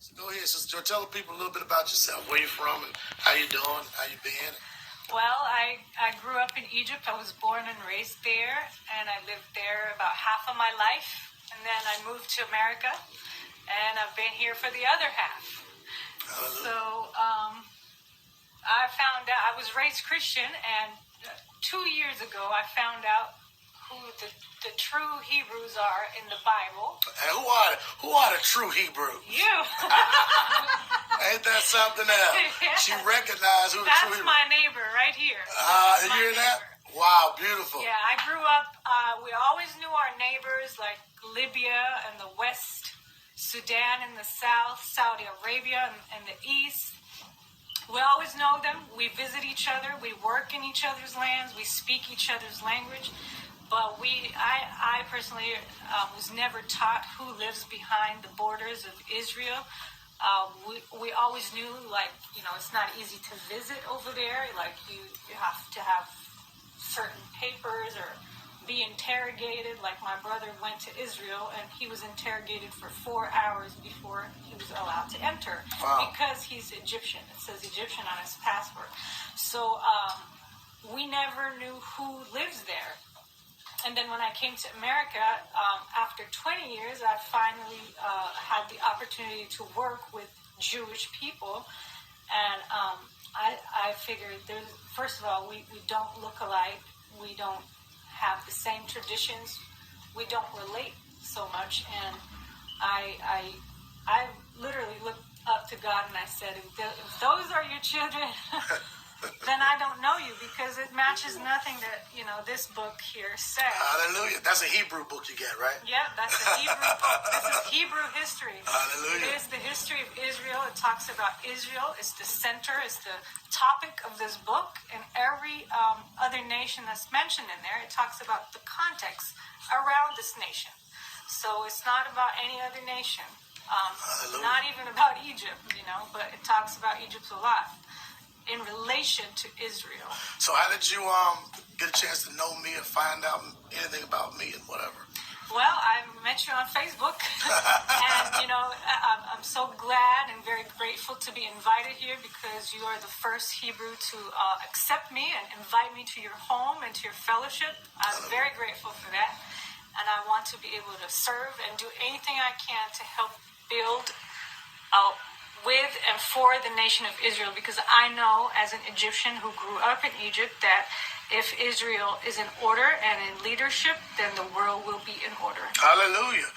So go ahead, Sister Joy. Tell the people a little bit about yourself, where you're from, and how you doing, how you been. Well, I grew up in Egypt. I was born and raised there, and I lived there about half of my life. And then I moved to America, and I've been here for the other half. Hallelujah. So I found out, I was raised Christian, and 2 years ago I found out who the true Hebrews are in the Bible. And who are the true Hebrews? You. Ain't that something else? Yes. She recognized who the true Hebrews. That's my neighbor right here. You hear that? Wow, beautiful. Yeah, I grew up, we always knew our neighbors like Libya and the West, Sudan in the South, Saudi Arabia in the East. We always know them. We visit each other. We work in each other's lands. We speak each other's language. But I personally was never taught who lives behind the borders of Israel. We always knew, like, it's not easy to visit over there. Like, you have to have certain papers or be interrogated. Like, my brother went to Israel and he was interrogated for 4 hours before he was allowed to enter. Wow. Because he's Egyptian. It says Egyptian on his passport. So we never knew who lives there. And then when I came to America, after 20 years, I finally had the opportunity to work with Jewish people. And I figured, first of all, we don't look alike. We don't have the same traditions. We don't relate so much. And I literally looked up to God and I said, if those are your children, then I don't know you, because it matches nothing that, this book here says. Hallelujah. That's a Hebrew book you get, right? Yeah, that's a Hebrew book. This is Hebrew history. Hallelujah. It is the history of Israel. It talks about Israel. It's the center. It's the topic of this book. And every other nation that's mentioned in there, it talks about the context around this nation. So it's not about any other nation. Not even about Egypt, but it talks about Egypt a lot in relation to Israel. So how did you get a chance to know me and find out anything about me and whatever? Well, I met you on Facebook, and I'm so glad and very grateful to be invited here, because you are the first Hebrew to accept me and invite me to your home and to your fellowship. I'm very grateful for that, and I want to be able to serve and do anything I can to help build with and for the nation of Israel, because I know as an Egyptian who grew up in Egypt that if Israel is in order and in leadership, then the world will be in order. Hallelujah.